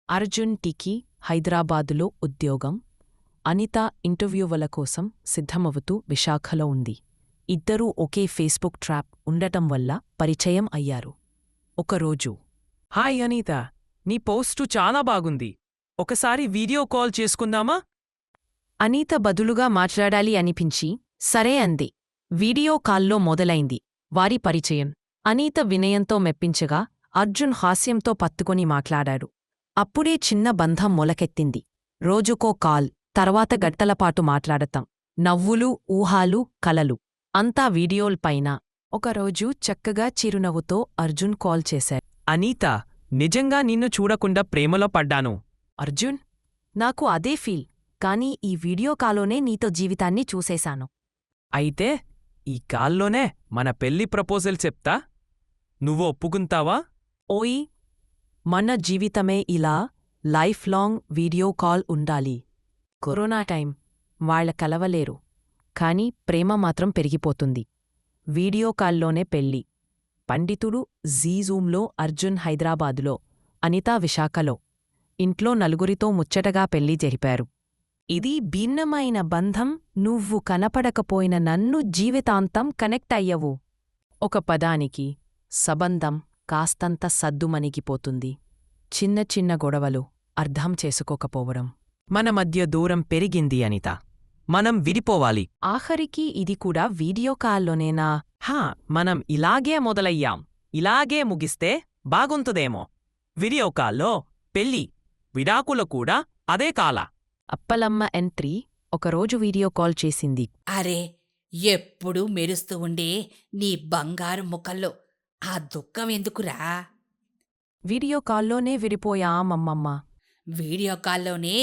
అర్జున్ టీకి హైదరాబాదులో ఉద్యోగం. అనిత ఇంటర్వ్యూల కోసం సిద్ధమవుతూ విశాఖలో ఉంది. ఇద్దరూ ఒకే ఫేస్బుక్ ట్రాప్ ఉండటం వల్ల పరిచయం అయ్యారు. ఒకరోజు, హాయ్ అనీత, నీ పోస్టు చాలా బాగుంది. ఒకసారి వీడియో కాల్ చేసుకుందామా? అనిత బదులుగా మాట్లాడాలి అనిపించి సరే అంది. వీడియో కాల్లో మొదలైంది వారి పరిచయం. అనిత వినయంతో మెప్పించగా అర్జున్ హాస్యంతో పత్తుకొని మాట్లాడాడు. అప్పుడే చిన్న బంధం మొలకెత్తింది. రోజుకో కాల్, తర్వాత గంటలపాటు మాట్లాడతాం. నవ్వులు, ఊహాలు, కలలు అంతా వీడియోల్పైన. ఒకరోజు చక్కగా చిరునవ్వుతో అర్జున్ కాల్ చేశాడు. అనీత, నిజంగా నిన్ను చూడకుండా ప్రేమలో పడ్డాను. అర్జున్, నాకు అదే ఫీల్, కానీ ఈ వీడియో కాల్లోనే నీతో జీవితాన్ని చూసేశాను. అయితే ఈ కాల్లోనే మన పెళ్లి ప్రపోజల్ చెప్తా. నువ్వు ఒప్పుకుంటావా? ఓయ్, మన జీవితమే ఇలా లైఫ్ లాంగ్ వీడియో కాల్ ఉండాలి. కరోనా టైం, వాళ్ళ కలవలేరు, కాని ప్రేమ మాత్రం పెరిగిపోతుంది. వీడియో కాల్లోనే పెళ్ళి. పండితుడు జూమ్లో, అర్జున్ హైదరాబాదులో, అనిత విశాఖలో. ఇంట్లో నలుగురితో ముచ్చటగా పెళ్లి జరిపారు. ఇది భిన్నమైన బంధం. నువ్వు కనపడకపోయిన నన్ను జీవితాంతం కనెక్ట్ అయ్యవు. ఒక పదానికి సంబంధం కాస్తంత సద్దుమణిగిపోతుంది. చిన్న చిన్న గొడవలు, అర్థం చేసుకోకపోవడం. మన మధ్య దూరం పెరిగింది అనిత. మనం విడిపోవాలి. ఆఖరికి ఇది కూడా వీడియో కాల్లోనేనా? మనం ఇలాగే మొదలయ్యాం, ఇలాగే ముగిస్తే బాగుంటుందేమో. వీడియో కాల్లో పెళ్ళి, విడాకులు కూడా అదే కాల. అప్పలమ్మ ఎంట్రీ. ఒకరోజు వీడియో కాల్ చేసింది. అరే, ఎప్పుడూ మెరుస్తూ ఉండే నీ బంగారు ముఖంలో ఆ దుఃఖం ఎందుకురా? వీడియో కాల్లోనే విడిపోయామమ్మమ్మ. వీడియో కాల్లోనే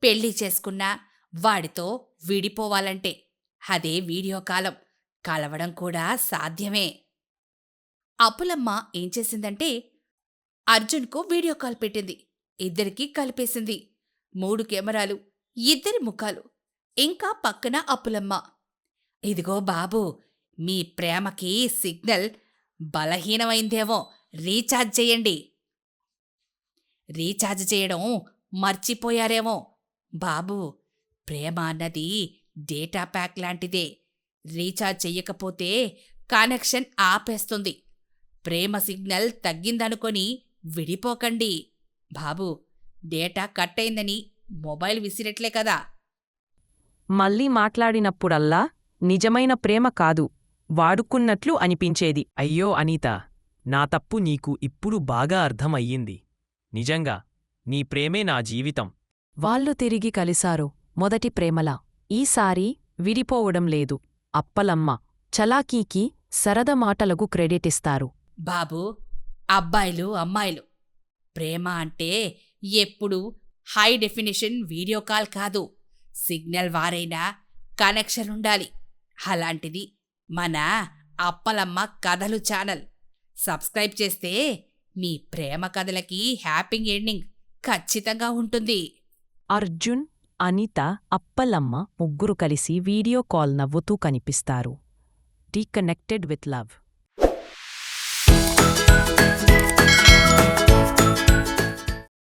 పెళ్లి చేసుకున్నా వాడితో విడిపోవాలంటే అదే వీడియో కాలం. కలవడం కూడా సాధ్యమే. అప్పులమ్మ ఏం చేసిందంటే అర్జున్కు వీడియో కాల్ పెట్టింది. ఇద్దరికీ కలిపేసింది. 3 కెమెరాలు, ఇద్దరి ముఖాలు, ఇంకా పక్కన అప్పులమ్మ. ఇదిగో బాబూ, మీ ప్రేమకి సిగ్నల్ బలహీనమైందేమో, రీఛార్జ్ చెయ్యండి. రీఛార్జ్ చేయడం మర్చిపోయారేమో. బాబూ, ప్రేమ అన్నది డేటా ప్యాక్ లాంటిదే. రీఛార్జ్ చెయ్యకపోతే కనెక్షన్ ఆపేస్తుంది. ప్రేమ సిగ్నల్ తగ్గిందనుకొని విడిపోకండి. బాబూ, డేటా కట్ అయిందని మొబైల్ విసిరట్లే కదా. మళ్ళీ మాట్లాడినప్పుడల్లా నిజమైన ప్రేమ కాదు, వాడుకున్నట్లు అనిపించేది. అయ్యో అనీత, నా తప్పు నీకు ఇప్పుడు బాగా అర్థమయ్యింది. నిజంగా నీ ప్రేమే నా జీవితం. వాళ్ళు తిరిగి కలిశారు, మొదటి ప్రేమలా. ఈసారి విడిపోవడం లేదు. అప్పలమ్మ చలాకీకి సరదా మాటలకు క్రెడిట్ ఇస్తారు. బాబూ, అబ్బాయిలు అమ్మాయిలు, ప్రేమ అంటే ఎప్పుడూ హై డెఫినిషన్ వీడియో కాల్ కాదు. సిగ్నల్ వారైనా కనెక్షన్ ఉండాలి. అలాంటిది మన అప్పలమ్మ కథలు ఛానల్. సబ్స్క్రైబ్ చేస్తే మీ ప్రేమ కథలకి హ్యాపీ ఎండింగ్ ఖచ్చితంగా ఉంటుంది. అర్జున్, అనిత, అప్పలమ్మ ముగ్గురు కలిసి వీడియో కాల్ నవ్వుతూ కనిపిస్తారు. టీ కనెక్టెడ్ విత్ లవ్.